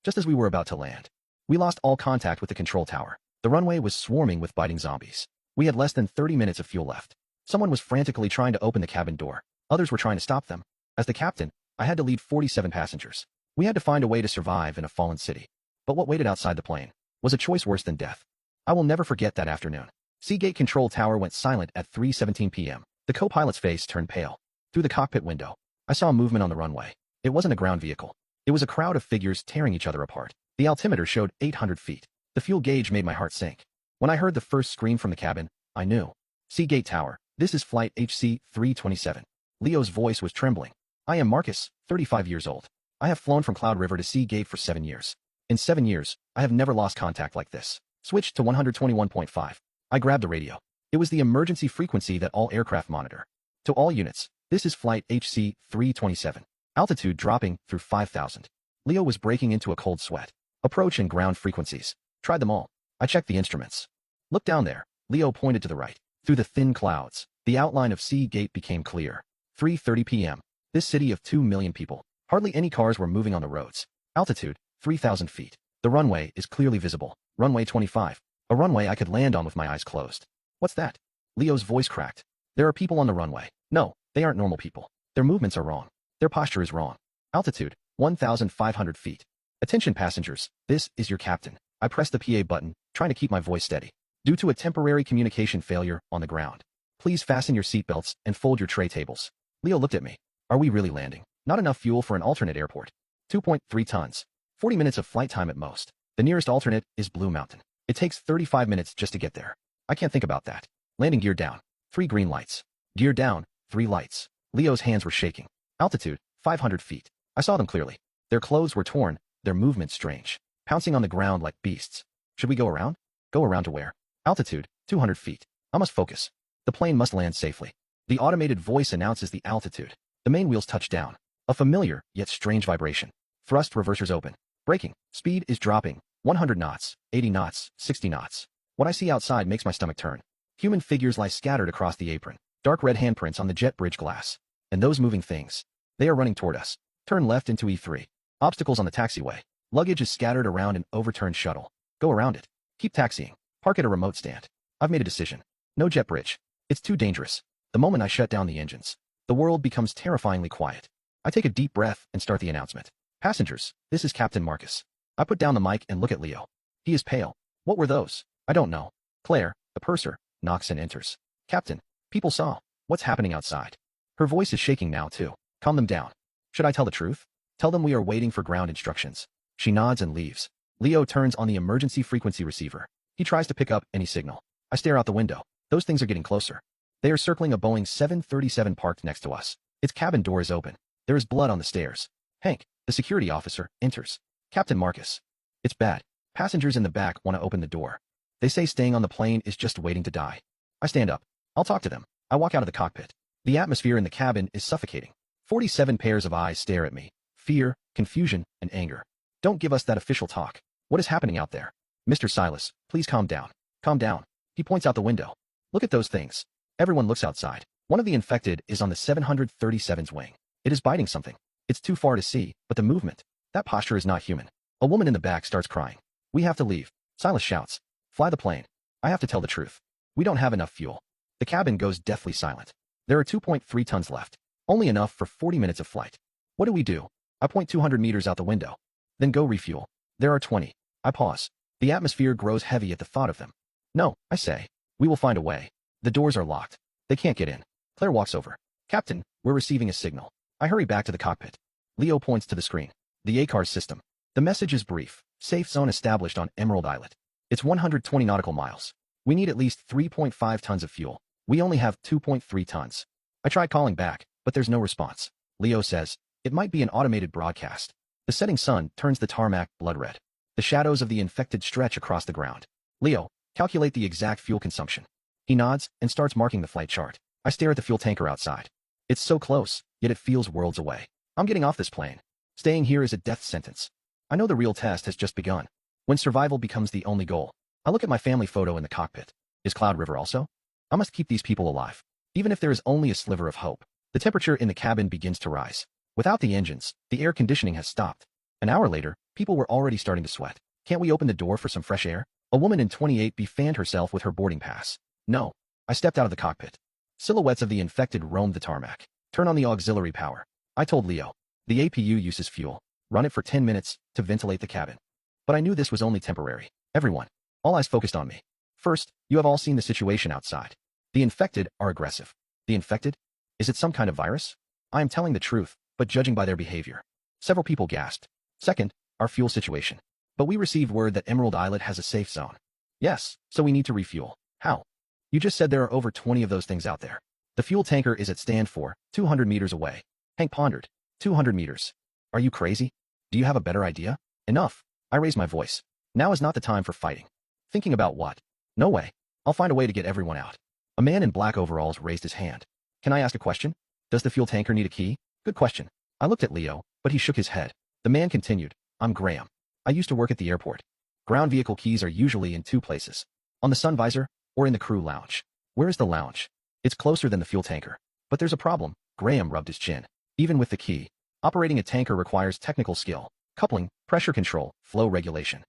just as we were about to land. We lost all contact with the control tower. The runway was swarming with biting zombies. We had less than 30 minutes of fuel left. Someone was frantically trying to open the cabin door. Others were trying to stop them. As the captain, I had to lead 47 passengers. We had to find a way to survive in a fallen city. But what waited outside the plane was a choice worse than death. I will never forget that afternoon. Seagate control tower went silent at 3:17 p.m. The co-pilot's face turned pale. Through the cockpit window, I saw movement on the runway. It wasn't a ground vehicle. It was a crowd of figures tearing each other apart. The altimeter showed 800 feet. The fuel gauge made my heart sink. When I heard the first scream from the cabin, I knew. Seagate Tower, this is flight HC-327. Leo's voice was trembling. I am Marcus, 35 years old. I have flown from Cloud River to Seagate for 7 years. In 7 years, I have never lost contact like this. Switched to 121.5. I grabbed the radio. It was the emergency frequency that all aircraft monitor. To all units, this is flight HC-327. Altitude dropping through 5,000. Leo was breaking into a cold sweat. Approach and ground frequencies. Tried them all. I checked the instruments. Look down there. Leo pointed to the right. Through the thin clouds, the outline of Seagate became clear. 3:30 p.m. This city of 2 million people. Hardly any cars were moving on the roads. Altitude, 3,000 feet. The runway is clearly visible. Runway 25. A runway I could land on with my eyes closed. What's that? Leo's voice cracked. There are people on the runway. No, they aren't normal people. Their movements are wrong. Their posture is wrong. Altitude, 1,500 feet. Attention passengers, this is your captain. I pressed the PA button, trying to keep my voice steady. Due to a temporary communication failure on the ground, please fasten your seatbelts and fold your tray tables. Leo looked at me. Are we really landing? Not enough fuel for an alternate airport. 2.3 tons. 40 minutes of flight time at most. The nearest alternate is Blue Mountain. It takes 35 minutes just to get there. I can't think about that. Landing gear down. 3 green lights. Gear down. 3 lights. Leo's hands were shaking. Altitude, 500 feet. I saw them clearly. Their clothes were torn, their movements strange. Pouncing on the ground like beasts. Should we go around? Go around to where? Altitude, 200 feet. I must focus. The plane must land safely. The automated voice announces the altitude. The main wheels touch down. A familiar, yet strange vibration. Thrust reversers open. Braking. Speed is dropping. 100 knots, 80 knots, 60 knots. What I see outside makes my stomach turn. Human figures lie scattered across the apron. Dark red handprints on the jet bridge glass. And those moving things. They are running toward us. Turn left into E3. Obstacles on the taxiway. Luggage is scattered around an overturned shuttle. Go around it. Keep taxiing. Park at a remote stand. I've made a decision. No jet bridge. It's too dangerous. The moment I shut down the engines, the world becomes terrifyingly quiet. I take a deep breath and start the announcement. Passengers, this is Captain Marcus. I put down the mic and look at Leo. He is pale. What were those? I don't know. Claire, the purser, knocks and enters. Captain, people saw. What's happening outside? Her voice is shaking now too. Calm them down. Should I tell the truth? Tell them we are waiting for ground instructions. She nods and leaves. Leo turns on the emergency frequency receiver. He tries to pick up any signal. I stare out the window. Those things are getting closer. They are circling a Boeing 737 parked next to us. Its cabin door is open. There is blood on the stairs. Hank, the security officer, enters. Captain Marcus. It's bad. Passengers in the back want to open the door. They say staying on the plane is just waiting to die. I stand up. I'll talk to them. I walk out of the cockpit. The atmosphere in the cabin is suffocating. 47 pairs of eyes stare at me. Fear, confusion, and anger. Don't give us that official talk. What is happening out there? Mr. Silas, please calm down. Calm down. He points out the window. Look at those things. Everyone looks outside. One of the infected is on the 737's wing. It is biting something. It's too far to see, but the movement. That posture is not human. A woman in the back starts crying. We have to leave. Silas shouts. Fly the plane. I have to tell the truth. We don't have enough fuel. The cabin goes deathly silent. There are 2.3 tons left. Only enough for 40 minutes of flight. What do we do? I point 200 meters out the window. Then go refuel. There are 20. I pause. The atmosphere grows heavy at the thought of them. No, I say. We will find a way. The doors are locked. They can't get in. Claire walks over. Captain, we're receiving a signal. I hurry back to the cockpit. Leo points to the screen. The ACARS system. The message is brief. Safe zone established on Emerald Islet. It's 120 nautical miles. We need at least 3.5 tons of fuel. We only have 2.3 tons. I try calling back, but there's no response. Leo says, it might be an automated broadcast. The setting sun turns the tarmac blood red. The shadows of the infected stretch across the ground. Leo, calculate the exact fuel consumption. He nods and starts marking the flight chart. I stare at the fuel tanker outside. It's so close, yet it feels worlds away. I'm getting off this plane. Staying here is a death sentence. I know the real test has just begun. When survival becomes the only goal. I look at my family photo in the cockpit. Is Cloud River also? I must keep these people alive. Even if there is only a sliver of hope. The temperature in the cabin begins to rise. Without the engines, the air conditioning has stopped. An hour later, People were already starting to sweat. Can't we open the door for some fresh air? A woman in 28B fanned herself with her boarding pass. No. I stepped out of the cockpit. Silhouettes of the infected roamed the tarmac. Turn on the auxiliary power. I told Leo. The APU uses fuel. Run it for 10 minutes to ventilate the cabin. But I knew this was only temporary. Everyone. All eyes focused on me. First, you have all seen the situation outside. The infected are aggressive. The infected? Is it some kind of virus? I am telling the truth, but judging by their behavior. Several people gasped. Second, our fuel situation. But we received word that Emerald Islet has a safe zone. Yes, so we need to refuel. How? You just said there are over 20 of those things out there. The fuel tanker is at stand 4, 200 meters away. Hank pondered. 200 meters. Are you crazy? Do you have a better idea? Enough. I raised my voice. Now is not the time for fighting. Thinking about what? No way. I'll find a way to get everyone out. A man in black overalls raised his hand. Can I ask a question? Does the fuel tanker need a key? Good question. I looked at Leo, but he shook his head. The man continued. I'm Graham. I used to work at the airport. Ground vehicle keys are usually in 2 places. On the sun visor, or in the crew lounge. Where is the lounge? It's closer than the fuel tanker. But there's a problem. Graham rubbed his chin. Even with the key, operating a tanker requires technical skill, coupling, pressure control, flow regulation.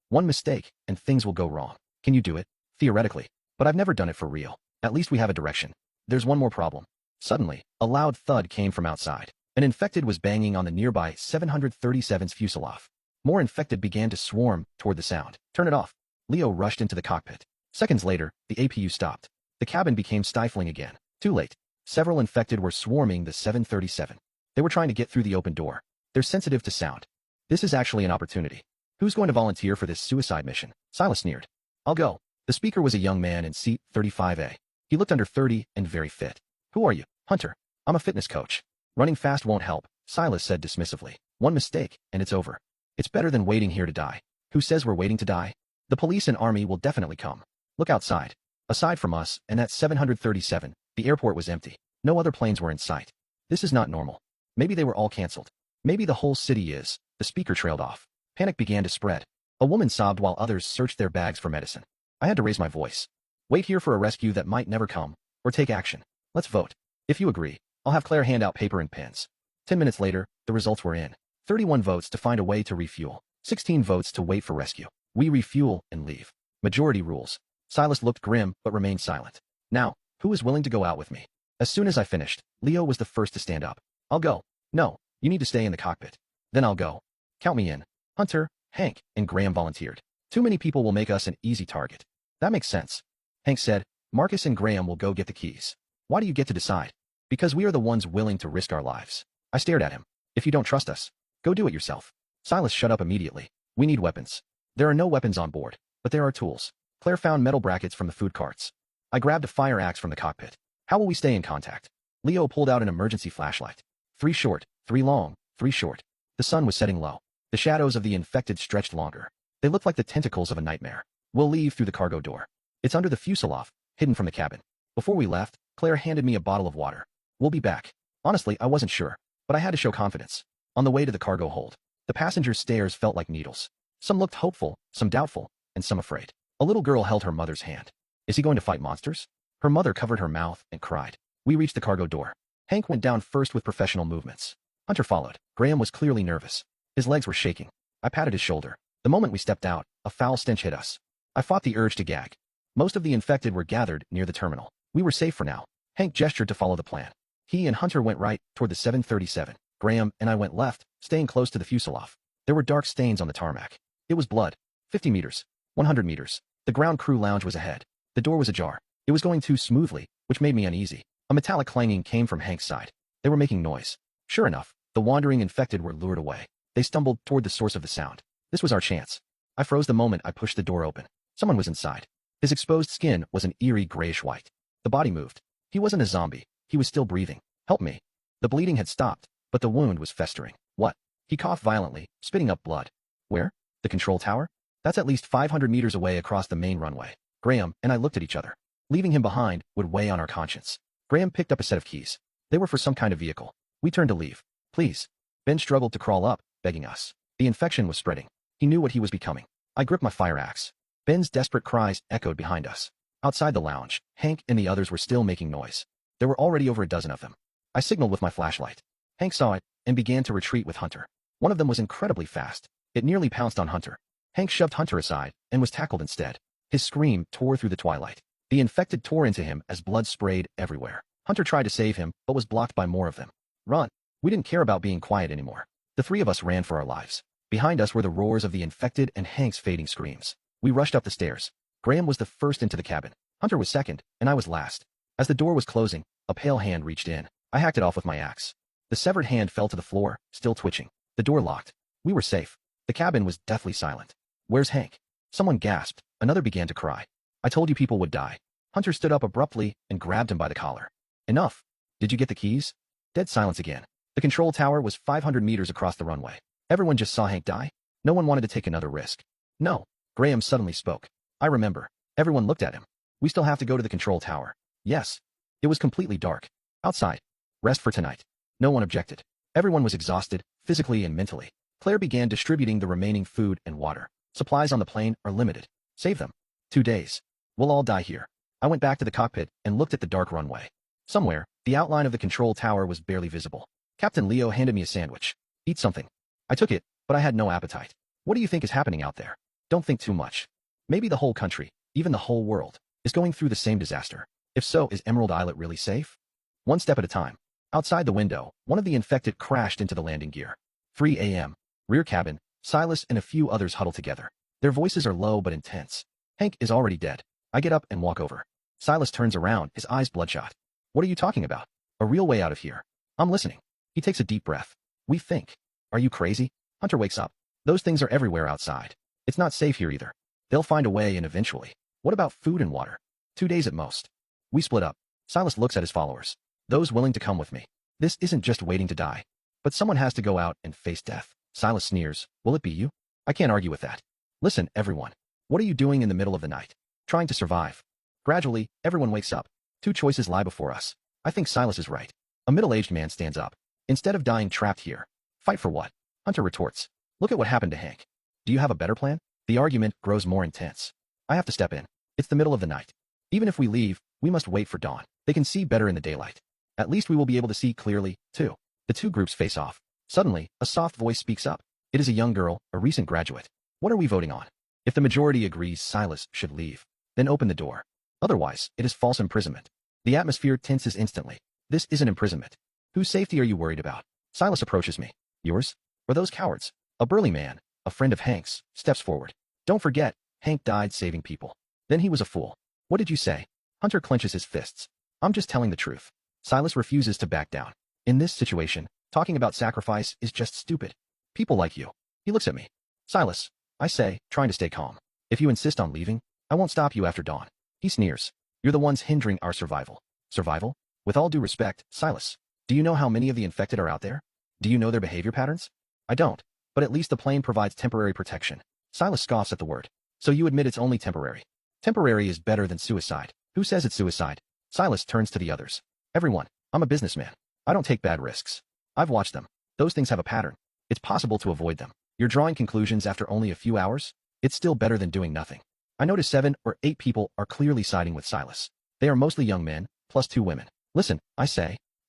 One mistake, and things will go wrong. Can you do it? Theoretically. But I've never done it for real. At least we have a direction. There's one more problem. Suddenly, a loud thud came from outside. An infected was banging on the nearby 737's fuselage. More infected began to swarm toward the sound. Turn it off. Leo rushed into the cockpit. Seconds later, the APU stopped. The cabin became stifling again. Too late. Several infected were swarming the 737. They were trying to get through the open door. They're sensitive to sound. This is actually an opportunity. Who's going to volunteer for this suicide mission? Silas sneered. I'll go. The speaker was a young man in seat 35A. He looked under 30 and very fit. Who are you? Hunter. I'm a fitness coach. Running fast won't help, Silas said dismissively. One mistake, and it's over. It's better than waiting here to die. Who says we're waiting to die? The police and army will definitely come. Look outside. Aside from us and that 737, the airport was empty. No other planes were in sight. This is not normal. Maybe they were all canceled. Maybe the whole city is. The speaker trailed off. Panic began to spread. A woman sobbed while others searched their bags for medicine. I had to raise my voice. Wait here for a rescue that might never come, or take action. Let's vote. If you agree, I'll have Claire hand out paper and pens. 10 minutes later, the results were in. 31 votes to find a way to refuel. 16 votes to wait for rescue. We refuel and leave. Majority rules. Silas looked grim but remained silent. Now, who is willing to go out with me? As soon as I finished, Leo was the first to stand up. I'll go. No, you need to stay in the cockpit. Then I'll go. Count me in. Hunter, Hank, and Graham volunteered. Too many people will make us an easy target. That makes sense. Hank said, Marcus and Graham will go get the keys. Why do you get to decide? Because we are the ones willing to risk our lives. I stared at him. If you don't trust us, go do it yourself. Silas shut up immediately. We need weapons. There are no weapons on board, but there are tools. Claire found metal brackets from the food carts. I grabbed a fire axe from the cockpit. How will we stay in contact? Leo pulled out an emergency flashlight. 3 short, 3 long, 3 short. The sun was setting low. The shadows of the infected stretched longer. They looked like the tentacles of a nightmare. We'll leave through the cargo door. It's under the fuselage, hidden from the cabin. Before we left, Claire handed me a bottle of water. We'll be back. Honestly, I wasn't sure, but I had to show confidence. On the way to the cargo hold, the passengers' stares felt like needles. Some looked hopeful, some doubtful, and some afraid. A little girl held her mother's hand. Is he going to fight monsters? Her mother covered her mouth and cried. We reached the cargo door. Hank went down first with professional movements. Hunter followed. Graham was clearly nervous. His legs were shaking. I patted his shoulder. The moment we stepped out, a foul stench hit us. I fought the urge to gag. Most of the infected were gathered near the terminal. We were safe for now. Hank gestured to follow the plan. He and Hunter went right toward the 737. Graham and I went left, staying close to the fuselage. There were dark stains on the tarmac. It was blood. 50 meters. 100 meters. The ground crew lounge was ahead. The door was ajar. It was going too smoothly, which made me uneasy. A metallic clanging came from Hank's side. They were making noise. Sure enough, the wandering infected were lured away. They stumbled toward the source of the sound. This was our chance. I froze the moment I pushed the door open. Someone was inside. His exposed skin was an eerie grayish white. The body moved. He wasn't a zombie. He was still breathing. Help me. The bleeding had stopped, but the wound was festering. What? He coughed violently, spitting up blood. Where? The control tower? That's at least 500 meters away across the main runway. Graham and I looked at each other. Leaving him behind would weigh on our conscience. Graham picked up a set of keys. They were for some kind of vehicle. We turned to leave. Please. Ben struggled to crawl up, begging us. The infection was spreading. He knew what he was becoming. I gripped my fire axe. Ben's desperate cries echoed behind us. Outside the lounge, Hank and the others were still making noise. There were already over a dozen of them. I signaled with my flashlight. Hank saw it and began to retreat with Hunter. One of them was incredibly fast. It nearly pounced on Hunter. Hank shoved Hunter aside and was tackled instead. His scream tore through the twilight. The infected tore into him as blood sprayed everywhere. Hunter tried to save him, but was blocked by more of them. Run! We didn't care about being quiet anymore. The three of us ran for our lives. Behind us were the roars of the infected and Hank's fading screams. We rushed up the stairs. Graham was the first into the cabin. Hunter was second, and I was last. As the door was closing, a pale hand reached in. I hacked it off with my axe. The severed hand fell to the floor, still twitching. The door locked. We were safe. The cabin was deathly silent. Where's Hank? Someone gasped. Another began to cry. I told you people would die. Hunter stood up abruptly and grabbed him by the collar. Enough. Did you get the keys? Dead silence again. The control tower was 500 meters across the runway. Everyone just saw Hank die. No one wanted to take another risk. No. Graham suddenly spoke. I remember. Everyone looked at him. We still have to go to the control tower. Yes. It was completely dark. Outside. Rest for tonight. No one objected. Everyone was exhausted, physically and mentally. Claire began distributing the remaining food and water. Supplies on the plane are limited. Save them. 2 days. We'll all die here. I went back to the cockpit and looked at the dark runway. Somewhere, the outline of the control tower was barely visible. Captain Leo handed me a sandwich. Eat something. I took it, but I had no appetite. What do you think is happening out there? Don't think too much. Maybe the whole country, even the whole world, is going through the same disaster. If so, is Emerald Islet really safe? One step at a time. Outside the window, one of the infected crashed into the landing gear. 3 a.m. Rear cabin, Silas and a few others huddle together. Their voices are low but intense. Hank is already dead. I get up and walk over. Silas turns around, his eyes bloodshot. What are you talking about? A real way out of here. I'm listening. He takes a deep breath. We think. Are you crazy? Hunter wakes up. Those things are everywhere outside. It's not safe here either. They'll find a way and eventually. What about food and water? 2 days at most. We split up. Silas looks at his followers. Those willing to come with me. This isn't just waiting to die. But someone has to go out and face death. Silas sneers. Will it be you? I can't argue with that. Listen, everyone. What are you doing in the middle of the night? Trying to survive. Gradually, everyone wakes up. 2 choices lie before us. I think Silas is right. A middle-aged man stands up. Instead of dying trapped here, fight for what? Hunter retorts. Look at what happened to Hank. Do you have a better plan? The argument grows more intense. I have to step in. It's the middle of the night. Even if we leave, we must wait for dawn. They can see better in the daylight. At least we will be able to see clearly, too. The 2 groups face off. Suddenly, a soft voice speaks up. It is a young girl, a recent graduate. What are we voting on? If the majority agrees Silas should leave, then open the door. Otherwise, it is false imprisonment. The atmosphere tenses instantly. This isn't imprisonment. Whose safety are you worried about? Silas approaches me. Yours? Or those cowards? A burly man, a friend of Hank's, steps forward. Don't forget, Hank died saving people. Then he was a fool. What did you say? Hunter clenches his fists. I'm just telling the truth. Silas refuses to back down. In this situation, talking about sacrifice is just stupid. People like you. He looks at me. Silas, I say, trying to stay calm. If you insist on leaving, I won't stop you after dawn. He sneers. You're the ones hindering our survival. Survival? With all due respect, Silas, do you know how many of the infected are out there? Do you know their behavior patterns? I don't, but at least the plane provides temporary protection. Silas scoffs at the word. So you admit it's only temporary. Temporary is better than suicide. Who says it's suicide? Silas turns to the others. Everyone, I'm a businessman. I don't take bad risks. I've watched them. Those things have a pattern. It's possible to avoid them. You're drawing conclusions after only a few hours? It's still better than doing nothing. I notice 7 or 8 people are clearly siding with Silas. They are mostly young men, plus 2 women. Listen, I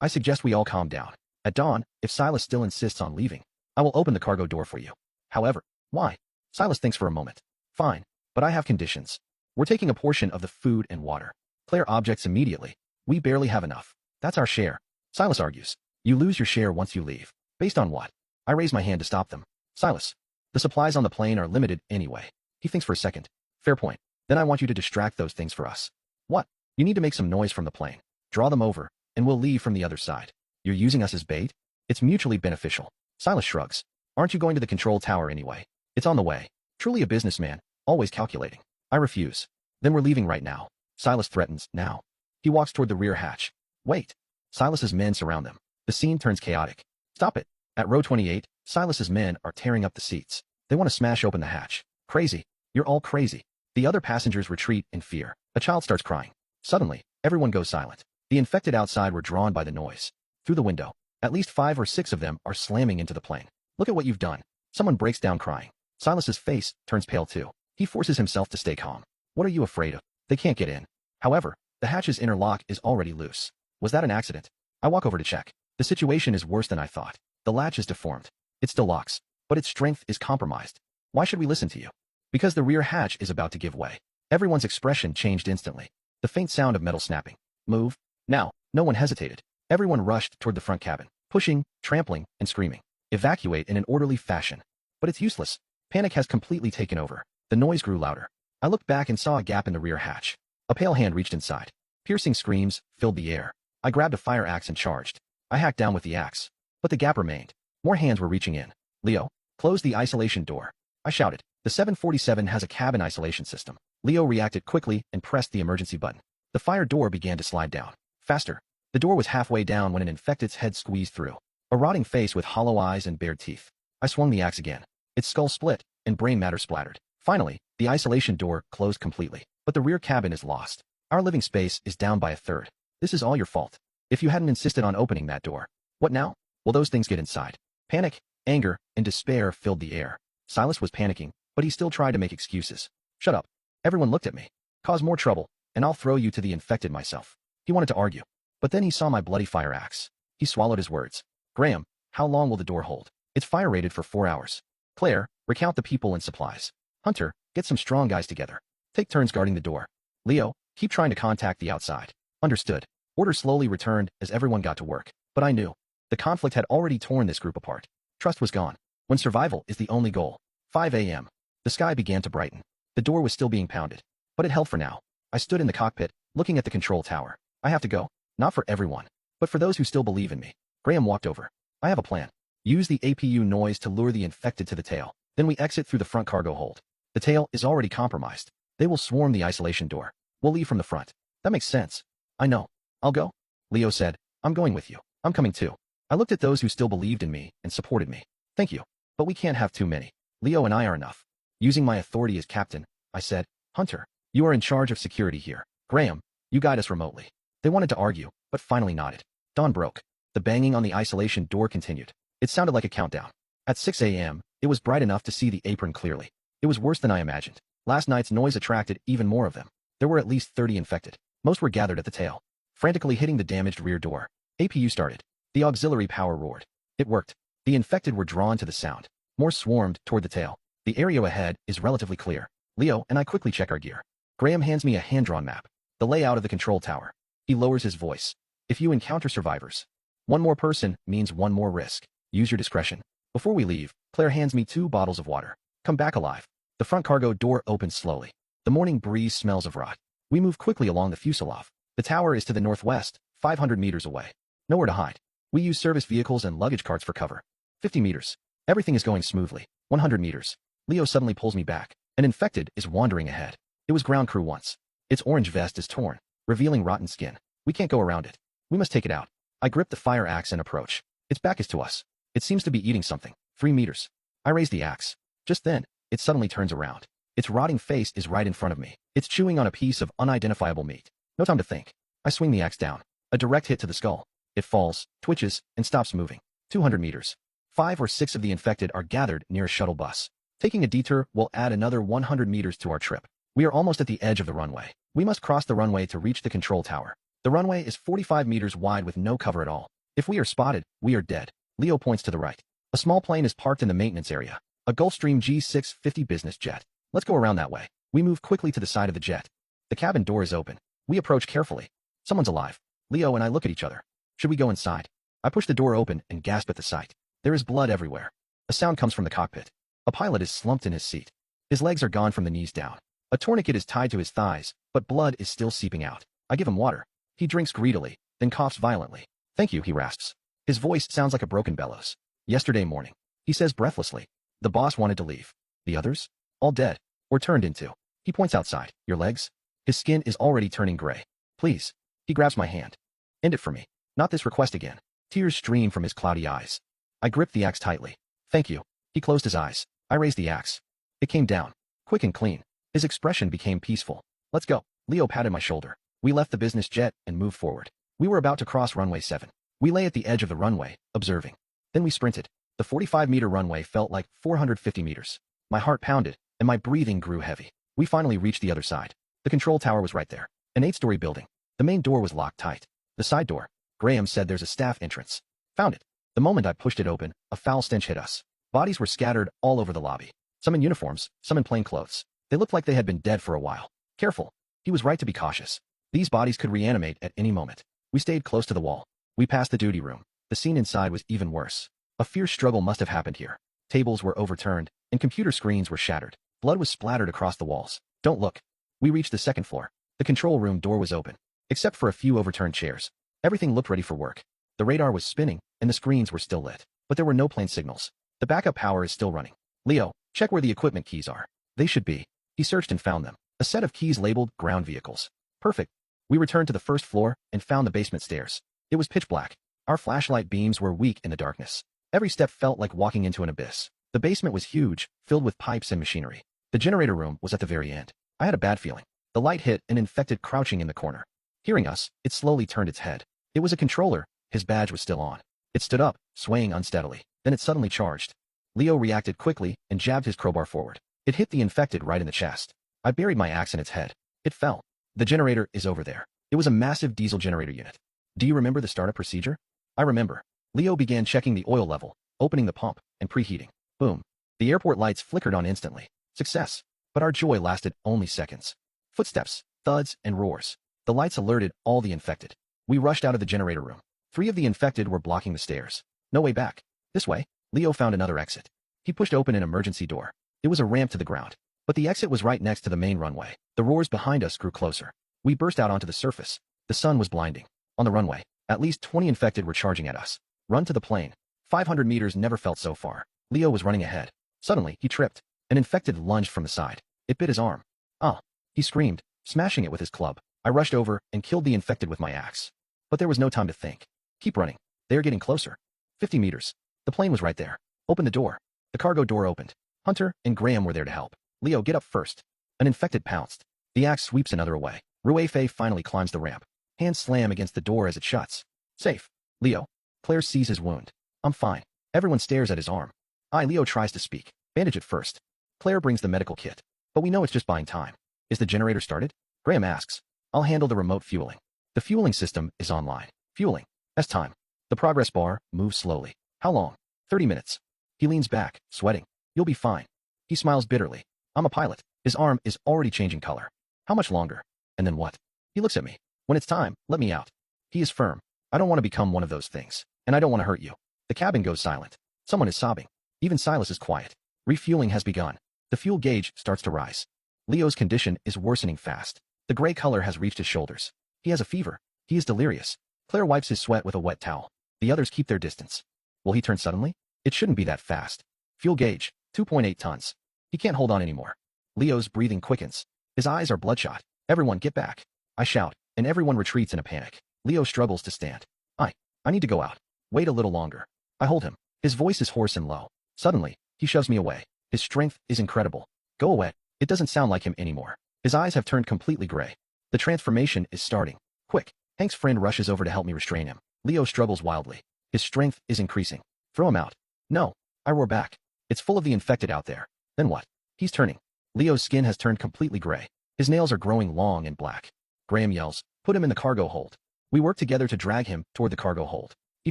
suggest we all calm down. At dawn, if Silas still insists on leaving, I will open the cargo door for you. However, why? Silas thinks for a moment. Fine, but I have conditions. We're taking a portion of the food and water. Claire objects immediately. We barely have enough. That's our share. Silas argues. You lose your share once you leave. Based on what? I raise my hand to stop them. Silas. The supplies on the plane are limited anyway. He thinks for a second. Fair point. Then I want you to distract those things for us. What? You need to make some noise from the plane. Draw them over, and we'll leave from the other side. You're using us as bait? It's mutually beneficial. Silas shrugs. Aren't you going to the control tower anyway? It's on the way. Truly a businessman, always calculating. I refuse. Then we're leaving right now. Silas threatens, now. He walks toward the rear hatch. Wait. Silas's men surround them. The scene turns chaotic. Stop it. At row 28, Silas's men are tearing up the seats. They want to smash open the hatch. Crazy. You're all crazy. The other passengers retreat in fear. A child starts crying. Suddenly, everyone goes silent. The infected outside were drawn by the noise. Through the window, at least 5 or 6 of them are slamming into the plane. Look at what you've done. Someone breaks down crying. Silas's face turns pale too. He forces himself to stay calm. What are you afraid of? They can't get in. However, the hatch's inner lock is already loose. Was that an accident? I walk over to check. The situation is worse than I thought. The latch is deformed. It still locks. but its strength is compromised. Why should we listen to you? Because the rear hatch is about to give way. Everyone's expression changed instantly. The faint sound of metal snapping. Move. Now. No one hesitated. Everyone rushed toward the front cabin, pushing, trampling, and screaming. Evacuate in an orderly fashion. But it's useless. Panic has completely taken over. The noise grew louder. I looked back and saw a gap in the rear hatch. A pale hand reached inside. Piercing screams filled the air. I grabbed a fire axe and charged. I hacked down with the axe. But the gap remained. More hands were reaching in. Leo, close the isolation door. I shouted. The 747 has a cabin isolation system. Leo reacted quickly and pressed the emergency button. The fire door began to slide down. Faster. The door was halfway down when an infected's head squeezed through. A rotting face with hollow eyes and bared teeth. I swung the axe again. Its skull split, and brain matter splattered. Finally, the isolation door closed completely. But the rear cabin is lost. Our living space is down by a third. This is all your fault. If you hadn't insisted on opening that door. What now? Will those things get inside? Panic, anger, and despair filled the air. Silas was panicking, but he still tried to make excuses. Shut up. Everyone looked at me. Cause more trouble, and I'll throw you to the infected myself. He wanted to argue. But then he saw my bloody fire axe. He swallowed his words. Graham, how long will the door hold? It's fire rated for 4 hours. Claire, recount the people and supplies. Hunter, get some strong guys together. Take turns guarding the door. Leo, keep trying to contact the outside. Understood. Order slowly returned as everyone got to work. But I knew. The conflict had already torn this group apart. Trust was gone. When survival is the only goal. 5 a.m. The sky began to brighten. The door was still being pounded. But it held for now. I stood in the cockpit, looking at the control tower. I have to go. Not for everyone, but for those who still believe in me. Graham walked over. I have a plan. Use the APU noise to lure the infected to the tail. Then we exit through the front cargo hold. The tail is already compromised. They will swarm the isolation door. We'll leave from the front. That makes sense. I know. I'll go. Leo said, I'm going with you. I'm coming too. I looked at those who still believed in me and supported me. Thank you. But we can't have too many. Leo and I are enough. Using my authority as captain, I said, Hunter, you are in charge of security here. Graham, you guide us remotely. They wanted to argue, but finally nodded. Dawn broke. The banging on the isolation door continued. It sounded like a countdown. At 6 a.m., it was bright enough to see the apron clearly. It was worse than I imagined. Last night's noise attracted even more of them. There were at least 30 infected. Most were gathered at the tail, frantically hitting the damaged rear door. APU started. The auxiliary power roared. It worked. The infected were drawn to the sound. More swarmed toward the tail. The area ahead is relatively clear. Leo and I quickly check our gear. Graham hands me a hand-drawn map. The layout of the control tower. He lowers his voice. If you encounter survivors, one more person means one more risk. Use your discretion. Before we leave, Claire hands me 2 bottles of water. Come back alive. The front cargo door opens slowly. The morning breeze smells of rot. We move quickly along the fuselage. The tower is to the northwest, 500 meters away. Nowhere to hide. We use service vehicles and luggage carts for cover. 50 meters. Everything is going smoothly. 100 meters. Leo suddenly pulls me back. An infected is wandering ahead. It was ground crew once. Its orange vest is torn, revealing rotten skin. We can't go around it. We must take it out. I grip the fire axe and approach. Its back is to us. It seems to be eating something. 3 meters. I raise the axe. Just then, it suddenly turns around. Its rotting face is right in front of me. It's chewing on a piece of unidentifiable meat. No time to think. I swing the axe down. A direct hit to the skull. It falls, twitches, and stops moving. 200 meters. 5 or 6 of the infected are gathered near a shuttle bus. Taking a detour will add another 100 meters to our trip. We are almost at the edge of the runway. We must cross the runway to reach the control tower. The runway is 45 meters wide with no cover at all. If we are spotted, we are dead. Leo points to the right. A small plane is parked in the maintenance area. A Gulfstream G650 business jet. Let's go around that way. We move quickly to the side of the jet. The cabin door is open. We approach carefully. Someone's alive. Leo and I look at each other. Should we go inside? I push the door open and gasp at the sight. There is blood everywhere. A sound comes from the cockpit. A pilot is slumped in his seat. His legs are gone from the knees down. A tourniquet is tied to his thighs, but blood is still seeping out. I give him water. He drinks greedily, then coughs violently. Thank you, he rasps. His voice sounds like a broken bellows. Yesterday morning. He says breathlessly. The boss wanted to leave. The others? All dead. Or turned into. He points outside. Your legs? His skin is already turning gray. Please. He grabs my hand. End it for me. Not this request again. Tears stream from his cloudy eyes. I grip the axe tightly. Thank you. He closed his eyes. I raised the axe. It came down. Quick and clean. His expression became peaceful. Let's go. Leo patted my shoulder. We left the business jet and moved forward. We were about to cross runway 7. We lay at the edge of the runway, observing. Then we sprinted. The 45-meter runway felt like 450 meters. My heart pounded, and my breathing grew heavy. We finally reached the other side. The control tower was right there. An 8-story building. The main door was locked tight. The side door. Graham said there's a staff entrance. Found it. The moment I pushed it open, a foul stench hit us. Bodies were scattered all over the lobby. Some in uniforms, some in plain clothes. They looked like they had been dead for a while. Careful. He was right to be cautious. These bodies could reanimate at any moment. We stayed close to the wall. We passed the duty room. The scene inside was even worse. A fierce struggle must have happened here. Tables were overturned, and computer screens were shattered. Blood was splattered across the walls. Don't look. We reached the second floor. The control room door was open. Except for a few overturned chairs. Everything looked ready for work. The radar was spinning, and the screens were still lit. But there were no plane signals. The backup power is still running. Leo, check where the equipment keys are. They should be. He searched and found them. A set of keys labeled ground vehicles. Perfect. We returned to the first floor and found the basement stairs. It was pitch black. Our flashlight beams were weak in the darkness. Every step felt like walking into an abyss. The basement was huge, filled with pipes and machinery. The generator room was at the very end. I had a bad feeling. The light hit an infected crouching in the corner. Hearing us, it slowly turned its head. It was a controller. His badge was still on. It stood up, swaying unsteadily. Then it suddenly charged. Leo reacted quickly and jabbed his crowbar forward. It hit the infected right in the chest. I buried my axe in its head. It fell. The generator is over there. It was a massive diesel generator unit. Do you remember the startup procedure? I remember. Leo began checking the oil level, opening the pump, and preheating. Boom. The airport lights flickered on instantly. Success. But our joy lasted only seconds. Footsteps, thuds, and roars. The lights alerted all the infected. We rushed out of the generator room. 3 of the infected were blocking the stairs. No way back. This way. Leo found another exit. He pushed open an emergency door. It was a ramp to the ground. But the exit was right next to the main runway. The roars behind us grew closer. We burst out onto the surface. The sun was blinding. On the runway, at least 20 infected were charging at us. Run to the plane. 500 meters never felt so far. Leo was running ahead. Suddenly, he tripped. An infected lunged from the side. It bit his arm. Ah! He screamed, smashing it with his club. I rushed over and killed the infected with my axe. But there was no time to think. Keep running. They are getting closer. 50 meters. The plane was right there. Open the door. The cargo door opened. Hunter and Graham were there to help. Leo, get up first. An infected pounced. The axe sweeps another away. Ruefe finally climbs the ramp. Hands slam against the door as it shuts. Safe. Leo. Claire sees his wound. I'm fine. Everyone stares at his arm. Leo tries to speak. Bandage it first. Claire brings the medical kit. But we know it's just buying time. Is the generator started? Graham asks. I'll handle the remote fueling. The fueling system is online. Fueling. S-time. The progress bar moves slowly. How long? 30 minutes. He leans back, sweating. You'll be fine. He smiles bitterly. I'm a pilot. His arm is already changing color. How much longer? And then what? He looks at me. When it's time, let me out. He is firm. I don't want to become one of those things. And I don't want to hurt you. The cabin goes silent. Someone is sobbing. Even Silas is quiet. Refueling has begun. The fuel gauge starts to rise. Leo's condition is worsening fast. The gray color has reached his shoulders. He has a fever. He is delirious. Claire wipes his sweat with a wet towel. The others keep their distance. Will he turn suddenly? It shouldn't be that fast. Fuel gauge, 2.8 tons. He can't hold on anymore. Leo's breathing quickens. His eyes are bloodshot. Everyone get back. I shout, and everyone retreats in a panic. Leo struggles to stand. I need to go out. Wait a little longer. I hold him. His voice is hoarse and low. Suddenly, he shoves me away. His strength is incredible. Go away. It doesn't sound like him anymore. His eyes have turned completely gray. The transformation is starting. Quick. Hank's friend rushes over to help me restrain him. Leo struggles wildly. His strength is increasing. Throw him out. No. I roar back. It's full of the infected out there. Then what? He's turning. Leo's skin has turned completely gray. His nails are growing long and black. Graham yells, put him in the cargo hold. We work together to drag him toward the cargo hold. He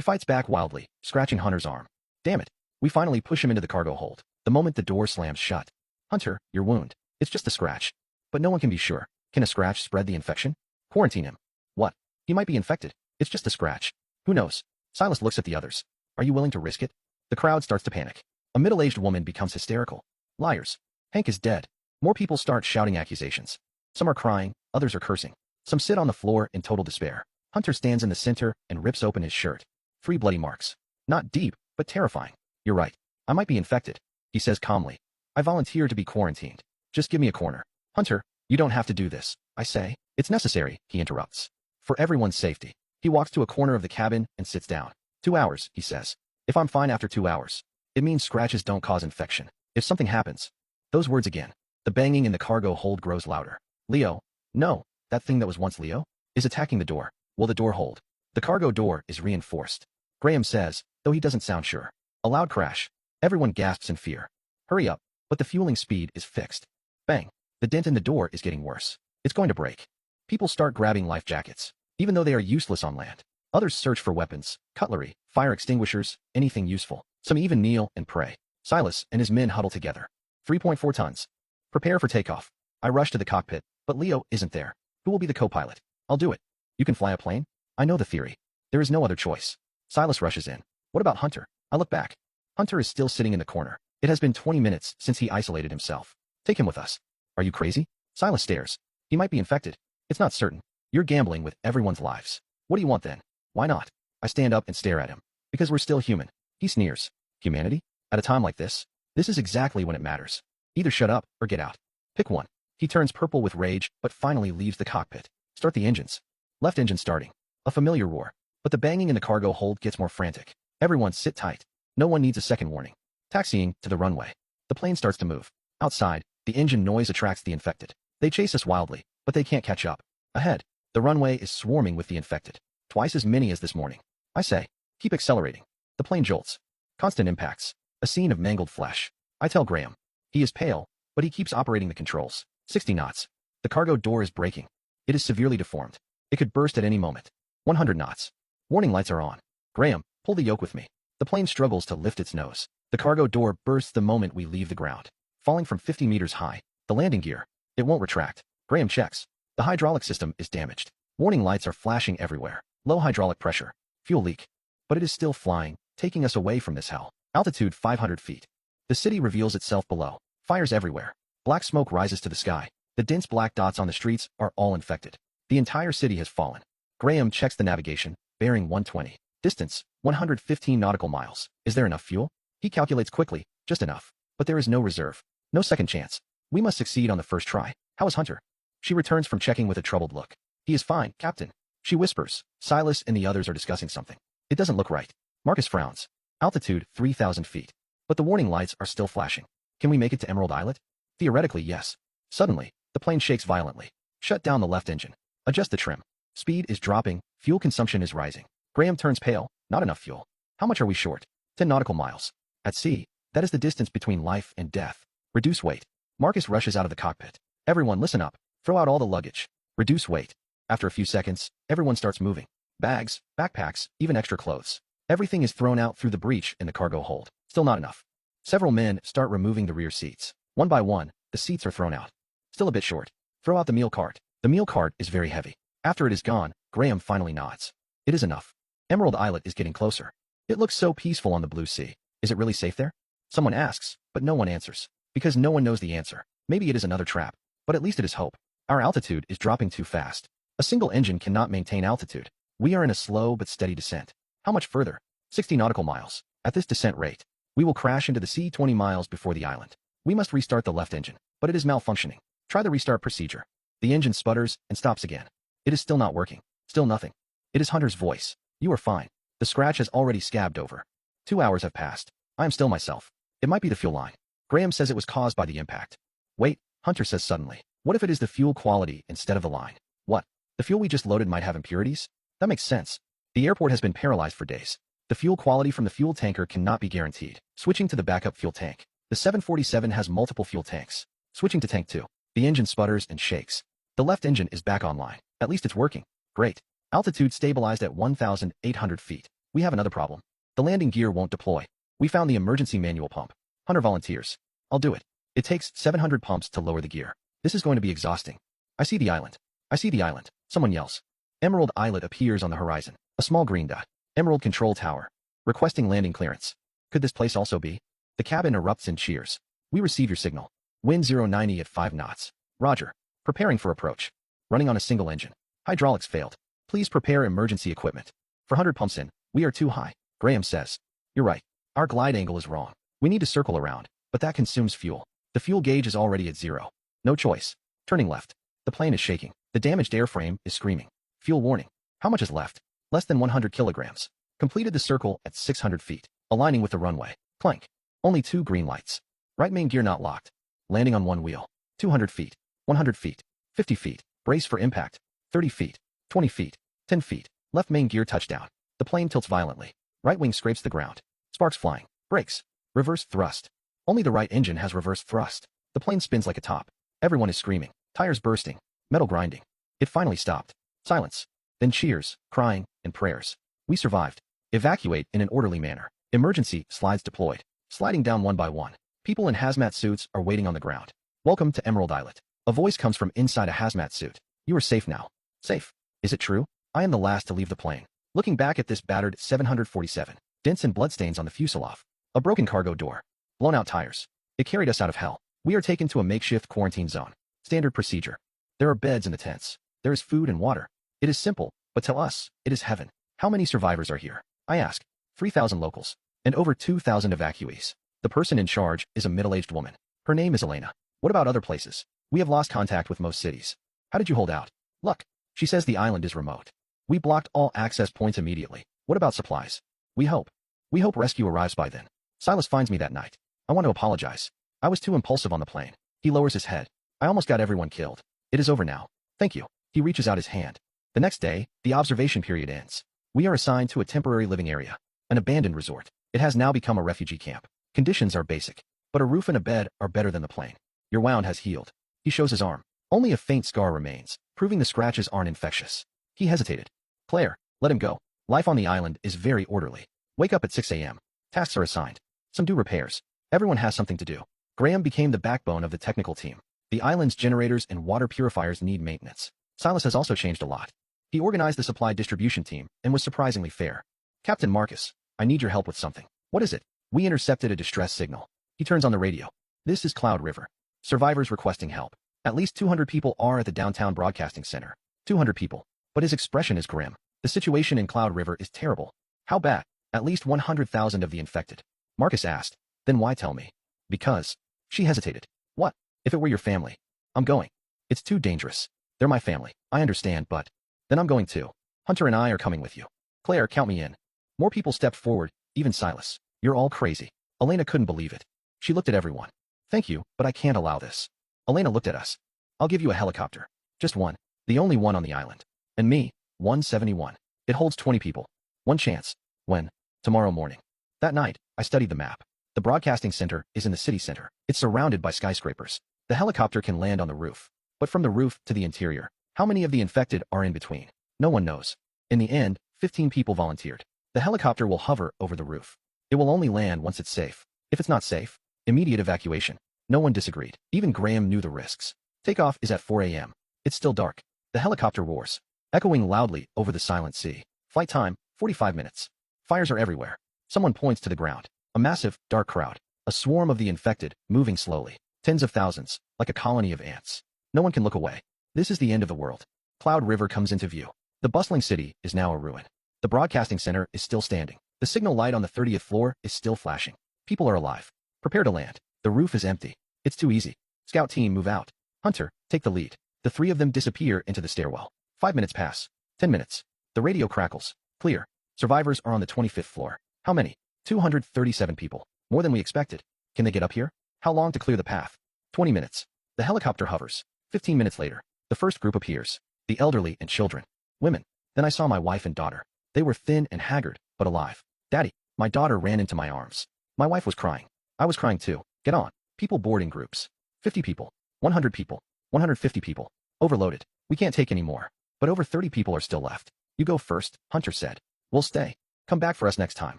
fights back wildly, scratching Hunter's arm. Damn it. We finally push him into the cargo hold. The moment the door slams shut. Hunter, your wound. It's just a scratch. But no one can be sure. Can a scratch spread the infection? Quarantine him. What? He might be infected. It's just a scratch. Who knows? Silas looks at the others. Are you willing to risk it? The crowd starts to panic. A middle-aged woman becomes hysterical. Liars. Hank is dead. More people start shouting accusations. Some are crying, others are cursing. Some sit on the floor in total despair. Hunter stands in the center and rips open his shirt. 3 bloody marks. Not deep, but terrifying. You're right. I might be infected, he says calmly. I volunteer to be quarantined. Just give me a corner. Hunter, you don't have to do this, I say. It's necessary, he interrupts. For everyone's safety. He walks to a corner of the cabin and sits down. 2 hours, he says. If I'm fine after 2 hours, it means scratches don't cause infection. If something happens. Those words again. The banging in the cargo hold grows louder. Leo. No, that thing that was once Leo is attacking the door. Will the door hold? The cargo door is reinforced. Graham says, though he doesn't sound sure. A loud crash. Everyone gasps in fear. Hurry up. But the fueling speed is fixed. Bang. The dent in the door is getting worse. It's going to break. People start grabbing life jackets, even though they are useless on land. Others search for weapons, cutlery, fire extinguishers, anything useful. Some even kneel and pray. Silas and his men huddle together. 3.4 tons. Prepare for takeoff. I rush to the cockpit, but Leo isn't there. Who will be the co-pilot? I'll do it. You can fly a plane? I know the theory. There is no other choice. Silas rushes in. What about Hunter? I look back. Hunter is still sitting in the corner. It has been 20 minutes since he isolated himself. Take him with us. Are you crazy? Silas stares. He might be infected. It's not certain. You're gambling with everyone's lives. What do you want then? Why not? I stand up and stare at him. Because we're still human. He sneers. Humanity? At a time like this? This is exactly when it matters. Either shut up or get out. Pick one. He turns purple with rage, but finally leaves the cockpit. Start the engines. Left engine starting. A familiar roar. But the banging in the cargo hold gets more frantic. Everyone sit tight. No one needs a second warning. Taxiing to the runway. The plane starts to move. Outside, the engine noise attracts the infected. They chase us wildly, but they can't catch up. Ahead, the runway is swarming with the infected. Twice as many as this morning. I say, keep accelerating. The plane jolts. Constant impacts. A scene of mangled flesh. I tell Graham. He is pale, but he keeps operating the controls. 60 knots. The cargo door is breaking. It is severely deformed. It could burst at any moment. 100 knots. Warning lights are on. Graham, pull the yoke with me. The plane struggles to lift its nose. The cargo door bursts the moment we leave the ground. Falling from 50 meters high. The landing gear. It won't retract. Graham checks. The hydraulic system is damaged. Warning lights are flashing everywhere. Low hydraulic pressure. Fuel leak. But it is still flying, taking us away from this hell. Altitude 500 feet. The city reveals itself below. Fires everywhere. Black smoke rises to the sky. The dense black dots on the streets are all infected. The entire city has fallen. Graham checks the navigation, bearing 120. Distance, 115 nautical miles. Is there enough fuel? He calculates quickly, just enough. But there is no reserve. No second chance. We must succeed on the first try. How is Hunter? She returns from checking with a troubled look. He is fine, Captain. She whispers. Silas and the others are discussing something. It doesn't look right. Marcus frowns. Altitude, 3,000 feet. But the warning lights are still flashing. Can we make it to Emerald Islet? Theoretically, yes. Suddenly, the plane shakes violently. Shut down the left engine. Adjust the trim. Speed is dropping. Fuel consumption is rising. Graham turns pale. Not enough fuel. How much are we short? 10 nautical miles. At sea, that is the distance between life and death. Reduce weight. Marcus rushes out of the cockpit. Everyone listen up. Throw out all the luggage. Reduce weight. After a few seconds, everyone starts moving. Bags, backpacks, even extra clothes. Everything is thrown out through the breach in the cargo hold. Still not enough. Several men start removing the rear seats. One by one, the seats are thrown out. Still a bit short. Throw out the meal cart. The meal cart is very heavy. After it is gone, Graham finally nods. It is enough. Emerald Islet is getting closer. It looks so peaceful on the blue sea. Is it really safe there? Someone asks, but no one answers. Because no one knows the answer. Maybe it is another trap. But at least it is hope. Our altitude is dropping too fast. A single engine cannot maintain altitude. We are in a slow but steady descent. How much further? 60 nautical miles. At this descent rate, we will crash into the sea 20 miles before the island. We must restart the left engine, but it is malfunctioning. Try the restart procedure. The engine sputters and stops again. It is still not working. Still nothing. It is Hunter's voice. You are fine. The scratch has already scabbed over. 2 hours have passed. I am still myself. It might be the fuel line. Graham says it was caused by the impact. Wait, Hunter says suddenly. What if it is the fuel quality instead of the line? What? The fuel we just loaded might have impurities? That makes sense. The airport has been paralyzed for days. The fuel quality from the fuel tanker cannot be guaranteed. Switching to the backup fuel tank. The 747 has multiple fuel tanks. Switching to tank 2. The engine sputters and shakes. The left engine is back online. At least it's working. Great. Altitude stabilized at 1,800 feet. We have another problem. The landing gear won't deploy. We found the emergency manual pump. Hunter volunteers. I'll do it. It takes 700 pumps to lower the gear. This is going to be exhausting. I see the island. I see the island. Someone yells. Emerald Islet appears on the horizon. A small green dot. Emerald Control Tower. Requesting landing clearance. Could this place also be? The cabin erupts in cheers. We receive your signal. Wind 090 at 5 knots. Roger. Preparing for approach. Running on a single engine. Hydraulics failed. Please prepare emergency equipment. For 100 pumps in, we are too high. Graham says. You're right. Our glide angle is wrong. We need to circle around, but that consumes fuel. The fuel gauge is already at 0. No choice. Turning left. The plane is shaking. The damaged airframe is screaming. Fuel warning. How much is left? Less than 100 kilograms. Completed the circle at 600 feet. Aligning with the runway. Clank. Only 2 green lights. Right main gear not locked. Landing on 1 wheel. 200 feet. 100 feet. 50 feet. Brace for impact. 30 feet. 20 feet. 10 feet. Left main gear touchdown. The plane tilts violently. Right wing scrapes the ground. Sparks flying. Brakes. Reverse thrust. Only the right engine has reverse thrust. The plane spins like a top. Everyone is screaming. Tires bursting. Metal grinding. It finally stopped. Silence. Then cheers, crying, and prayers. We survived. Evacuate in an orderly manner. Emergency slides deployed. sliding down one by one. People in hazmat suits are waiting on the ground. Welcome to Emerald Islet. A voice comes from inside a hazmat suit. You are safe now. Safe. Is it true? I am the last to leave the plane. Looking back at this battered 747. Dents and bloodstains on the fuselage. A broken cargo door. Blown out tires. It carried us out of hell. We are taken to a makeshift quarantine zone. Standard procedure. There are beds in the tents. There is food and water. It is simple, but tell us, it is heaven. How many survivors are here? I ask. 3,000 locals. And over 2,000 evacuees. The person in charge is a middle-aged woman. Her name is Elena. What about other places? We have lost contact with most cities. How did you hold out? Luck. She says the island is remote. We blocked all access points immediately. What about supplies? We hope. We hope rescue arrives by then. Silas finds me that night. I want to apologize. I was too impulsive on the plane. He lowers his head. I almost got everyone killed. It is over now. Thank you. He reaches out his hand. The next day, the observation period ends. We are assigned to a temporary living area. An abandoned resort. It has now become a refugee camp. Conditions are basic. But a roof and a bed are better than the plane. Your wound has healed. He shows his arm. Only a faint scar remains, proving the scratches aren't infectious. He hesitated. Claire, let him go. Life on the island is very orderly. Wake up at 6 a.m. Tasks are assigned. Some do repairs. Everyone has something to do. Graham became the backbone of the technical team. The island's generators and water purifiers need maintenance. Silas has also changed a lot. He organized the supply distribution team and was surprisingly fair. Captain Marcus, I need your help with something. What is it? We intercepted a distress signal. He turns on the radio. This is Cloud River. Survivors requesting help. At least 200 people are at the downtown broadcasting center. 200 people. But his expression is grim. The situation in Cloud River is terrible. How bad? At least 100,000 of the infected. Marcus asked. Then why tell me? Because. She hesitated. What? If it were your family. I'm going. It's too dangerous. They're my family. I understand, but. Then I'm going too. Hunter and I are coming with you. Claire, count me in. More people stepped forward, even Silas. You're all crazy. Elena couldn't believe it. She looked at everyone. Thank you, but I can't allow this. Elena looked at us. I'll give you a helicopter. Just one. The only one on the island. And me, 171. It holds 20 people. One chance. When? Tomorrow morning. That night, I studied the map. The broadcasting center is in the city center. It's surrounded by skyscrapers. The helicopter can land on the roof. But from the roof to the interior, how many of the infected are in between? No one knows. In the end, 15 people volunteered. The helicopter will hover over the roof. It will only land once it's safe. If it's not safe, immediate evacuation. No one disagreed. Even Graham knew the risks. Takeoff is at 4 a.m. It's still dark. The helicopter roars, echoing loudly over the silent sea. Flight time, 45 minutes. Fires are everywhere. Someone points to the ground. A massive, dark crowd. A swarm of the infected, moving slowly. Tens of thousands, like a colony of ants. No one can look away. This is the end of the world. Cloud River comes into view. The bustling city is now a ruin. The broadcasting center is still standing. The signal light on the 30th floor is still flashing. People are alive. Prepare to land. The roof is empty. It's too easy. Scout team, move out. Hunter, take the lead. The three of them disappear into the stairwell. 5 minutes pass. 10 minutes. The radio crackles. Clear. Survivors are on the 25th floor. How many? 237 people. More than we expected. Can they get up here? How long to clear the path? 20 minutes. The helicopter hovers. 15 minutes later, the first group appears. The elderly and children. Women. Then I saw my wife and daughter. They were thin and haggard, but alive. Daddy. My daughter ran into my arms. My wife was crying. I was crying too. Get on. People board in groups. 50 people. 100 people. 150 people. Overloaded. We can't take any more. But over 30 people are still left. You go first, Hunter said. We'll stay. Come back for us next time.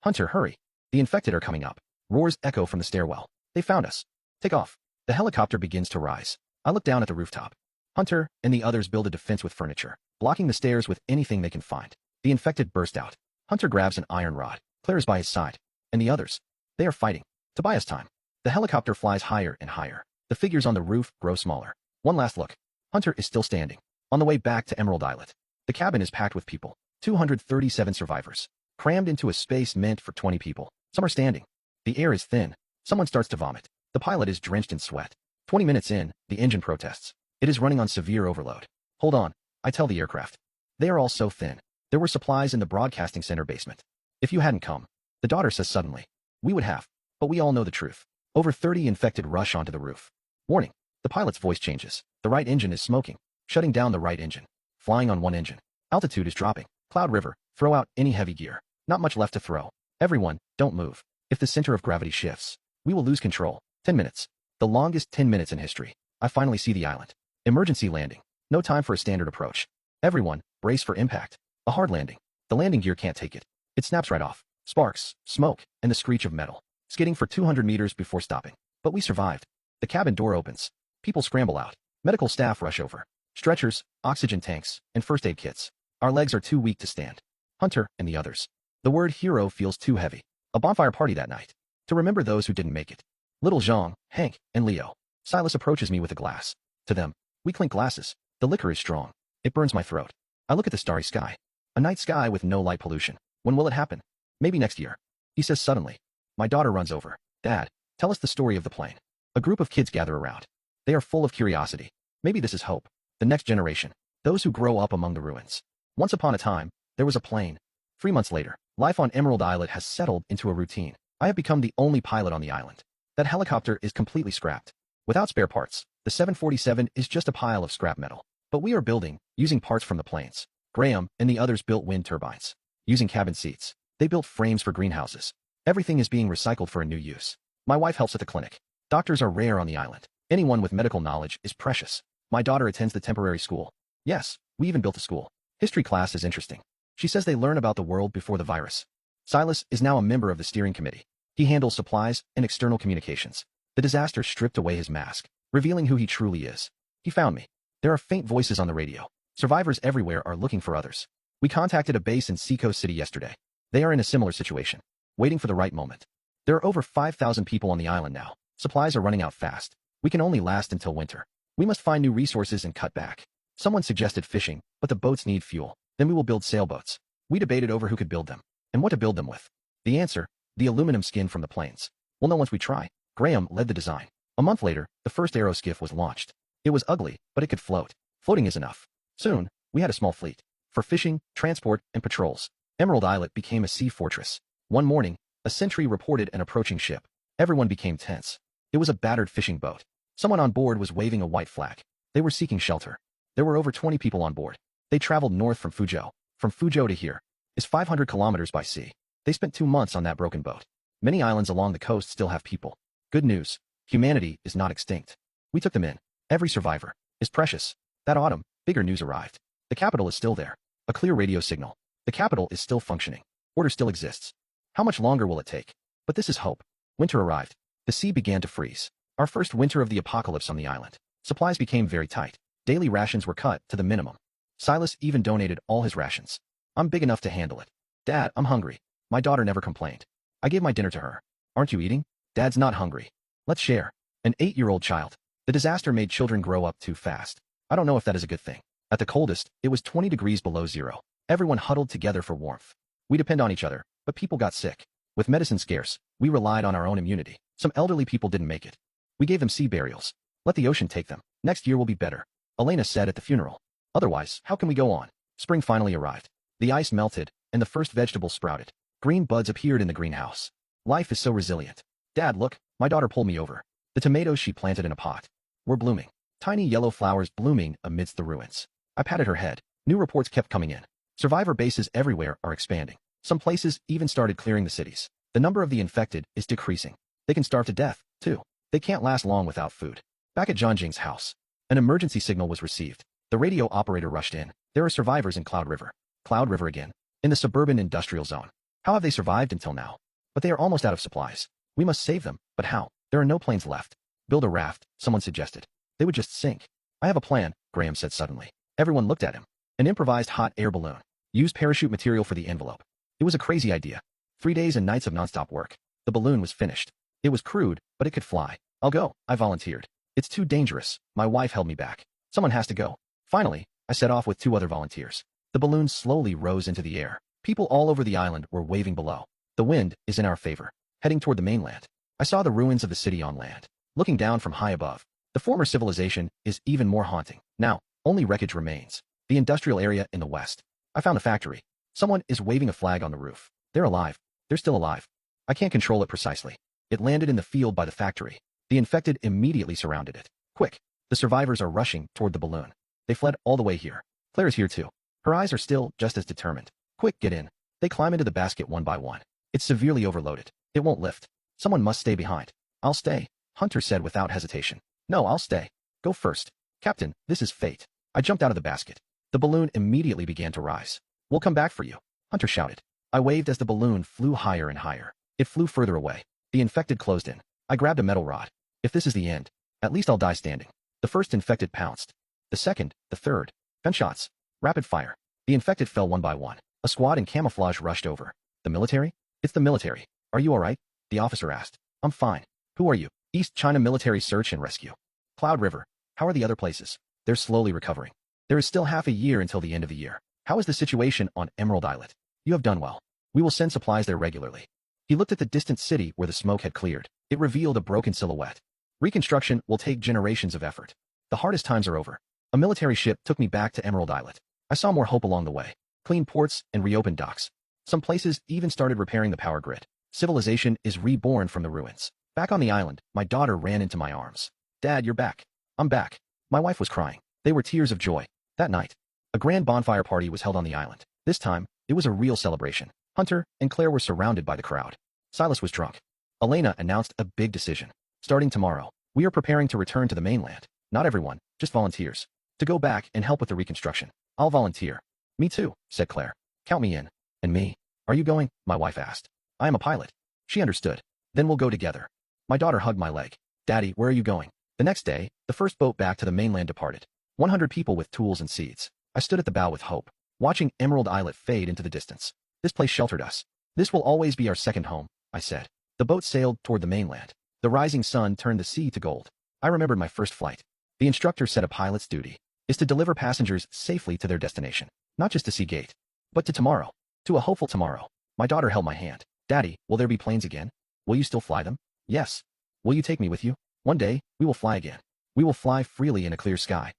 Hunter, hurry. The infected are coming up. Roars echo from the stairwell. They found us. Take off. The helicopter begins to rise. I look down at the rooftop. Hunter and the others build a defense with furniture, blocking the stairs with anything they can find. The infected burst out. Hunter grabs an iron rod. Claire is by his side. And the others. They are fighting. Tobias time. The helicopter flies higher and higher. The figures on the roof grow smaller. One last look. Hunter is still standing. On the way back to Emerald Islet. The cabin is packed with people. 237 survivors. Crammed into a space meant for 20 people. Some are standing. The air is thin. Someone starts to vomit. The pilot is drenched in sweat. 20 minutes in, the engine protests. It is running on severe overload. Hold on, I tell the aircraft. They are all so thin. There were supplies in the broadcasting center basement. If you hadn't come, the daughter says suddenly. We would have. But we all know the truth. Over 30 infected rush onto the roof. Warning. The pilot's voice changes. The right engine is smoking. Shutting down the right engine. Flying on one engine. Altitude is dropping. Cloud River, throw out any heavy gear. Not much left to throw. Everyone, don't move. If the center of gravity shifts, we will lose control. 10 minutes. The longest 10 minutes in history. I finally see the island. Emergency landing. No time for a standard approach. Everyone, brace for impact. A hard landing. The landing gear can't take it. It snaps right off. Sparks, smoke, and the screech of metal. skidding for 200 meters before stopping. But we survived. The cabin door opens. People scramble out. Medical staff rush over. Stretchers, oxygen tanks, and first aid kits. Our legs are too weak to stand. Hunter and the others. The word hero feels too heavy. A bonfire party that night. To remember those who didn't make it. Little Jean, Hank, and Leo. Silas approaches me with a glass. To them, we clink glasses. The liquor is strong. It burns my throat. I look at the starry sky. A night sky with no light pollution. When will it happen? Maybe next year. He says suddenly. My daughter runs over. Dad, tell us the story of the plane. A group of kids gather around. They are full of curiosity. Maybe this is hope. The next generation. Those who grow up among the ruins. Once upon a time, there was a plane. 3 months later, life on Emerald Islet has settled into a routine. I have become the only pilot on the island. That helicopter is completely scrapped. Without spare parts, the 747 is just a pile of scrap metal. But we are building, using parts from the planes. Graham and the others built wind turbines. Using cabin seats. They built frames for greenhouses. Everything is being recycled for a new use. My wife helps at the clinic. Doctors are rare on the island. Anyone with medical knowledge is precious. My daughter attends the temporary school. Yes, we even built a school. History class is interesting. She says they learn about the world before the virus. Silas is now a member of the steering committee. He handles supplies and external communications. The disaster stripped away his mask, revealing who he truly is. He found me. There are faint voices on the radio. Survivors everywhere are looking for others. We contacted a base in Seacoast City yesterday. They are in a similar situation, waiting for the right moment. There are over 5,000 people on the island now. Supplies are running out fast. We can only last until winter. We must find new resources and cut back. Someone suggested fishing, but the boats need fuel. Then we will build sailboats. We debated over who could build them, and what to build them with. The answer, the aluminum skin from the planes. We'll know once we try. Graham led the design. A month later, the first aeroskiff was launched. It was ugly, but it could float. Floating is enough. Soon, we had a small fleet. For fishing, transport, and patrols. Emerald Islet became a sea fortress. One morning, a sentry reported an approaching ship. Everyone became tense. It was a battered fishing boat. Someone on board was waving a white flag. They were seeking shelter. There were over 20 people on board. They traveled north from Fuzhou. From Fuzhou to here is 500 kilometers by sea. They spent 2 months on that broken boat. Many islands along the coast still have people. Good news. Humanity is not extinct. We took them in. Every survivor is precious. That autumn, bigger news arrived. The capital is still there. A clear radio signal. The capital is still functioning. Order still exists. How much longer will it take? But this is hope. Winter arrived. The sea began to freeze. Our first winter of the apocalypse on the island. Supplies became very tight. Daily rations were cut to the minimum. Silas even donated all his rations. I'm big enough to handle it. Dad, I'm hungry. My daughter never complained. I gave my dinner to her. Aren't you eating? Dad's not hungry. Let's share. An 8-year-old child. The disaster made children grow up too fast. I don't know if that is a good thing. At the coldest, it was 20 degrees below zero. Everyone huddled together for warmth. We depend on each other, but people got sick. With medicine scarce, we relied on our own immunity. Some elderly people didn't make it. We gave them sea burials. Let the ocean take them. Next year will be better. Elena said at the funeral. Otherwise, how can we go on? Spring finally arrived. The ice melted, and the first vegetables sprouted. Green buds appeared in the greenhouse. Life is so resilient. Dad, look, my daughter pulled me over. The tomatoes she planted in a pot were blooming. Tiny yellow flowers blooming amidst the ruins. I patted her head. New reports kept coming in. Survivor bases everywhere are expanding. Some places even started clearing the cities. The number of the infected is decreasing. They can starve to death, too. They can't last long without food. Back at John Jing's house, an emergency signal was received. The radio operator rushed in. There are survivors in Cloud River. Cloud River again. In the suburban industrial zone. How have they survived until now? But they are almost out of supplies. We must save them, but how? There are no planes left. Build a raft, someone suggested. They would just sink. I have a plan, Graham said suddenly. Everyone looked at him. An improvised hot air balloon. Use parachute material for the envelope. It was a crazy idea. 3 days and nights of nonstop work. The balloon was finished. It was crude, but it could fly. I'll go, I volunteered. It's too dangerous. My wife held me back. Someone has to go. Finally, I set off with 2 other volunteers. The balloon slowly rose into the air. People all over the island were waving below. The wind is in our favor. Heading toward the mainland. I saw the ruins of the city on land. Looking down from high above. The former civilization is even more haunting. Now, only wreckage remains. The industrial area in the west. I found a factory. Someone is waving a flag on the roof. They're alive. They're still alive. I can't control it precisely. It landed in the field by the factory. The infected immediately surrounded it. Quick. The survivors are rushing toward the balloon. They fled all the way here. Claire is here too. Her eyes are still just as determined. Quick, get in. They climb into the basket one by one. It's severely overloaded. It won't lift. Someone must stay behind. I'll stay, Hunter said without hesitation. No, I'll stay. Go first. Captain, this is fate. I jumped out of the basket. The balloon immediately began to rise. We'll come back for you, Hunter shouted. I waved as the balloon flew higher and higher. It flew further away. The infected closed in. I grabbed a metal rod. If this is the end, at least I'll die standing. The first infected pounced. The second, the third. Gunshots. Rapid fire. The infected fell one by one. A squad in camouflage rushed over. The military? It's the military. Are you alright? The officer asked. I'm fine. Who are you? East China Military Search and Rescue. Cloud River. How are the other places? They're slowly recovering. There is still half a year until the end of the year. How is the situation on Emerald Islet? You have done well. We will send supplies there regularly. He looked at the distant city where the smoke had cleared. It revealed a broken silhouette. Reconstruction will take generations of effort. The hardest times are over. A military ship took me back to Emerald Islet. I saw more hope along the way. Clean ports and reopened docks. Some places even started repairing the power grid. Civilization is reborn from the ruins. Back on the island, my daughter ran into my arms. Dad, you're back. I'm back. My wife was crying. They were tears of joy. That night, a grand bonfire party was held on the island. This time, it was a real celebration. Hunter and Claire were surrounded by the crowd. Silas was drunk. Elena announced a big decision. Starting tomorrow, we are preparing to return to the mainland. Not everyone, just volunteers. To go back and help with the reconstruction. I'll volunteer. Me too, said Claire. Count me in. And me? Are you going? My wife asked. I am a pilot. She understood. Then we'll go together. My daughter hugged my leg. Daddy, where are you going? The next day, the first boat back to the mainland departed. 100 people with tools and seeds. I stood at the bow with hope, watching Emerald Islet fade into the distance. This place sheltered us. This will always be our second home, I said. The boat sailed toward the mainland. The rising sun turned the sea to gold. I remembered my first flight. The instructor said a pilot's duty is to deliver passengers safely to their destination, not just to Seagate, but to tomorrow, to a hopeful tomorrow. My daughter held my hand. Daddy, will there be planes again? Will you still fly them? Yes. Will you take me with you? One day, we will fly again. We will fly freely in a clear sky.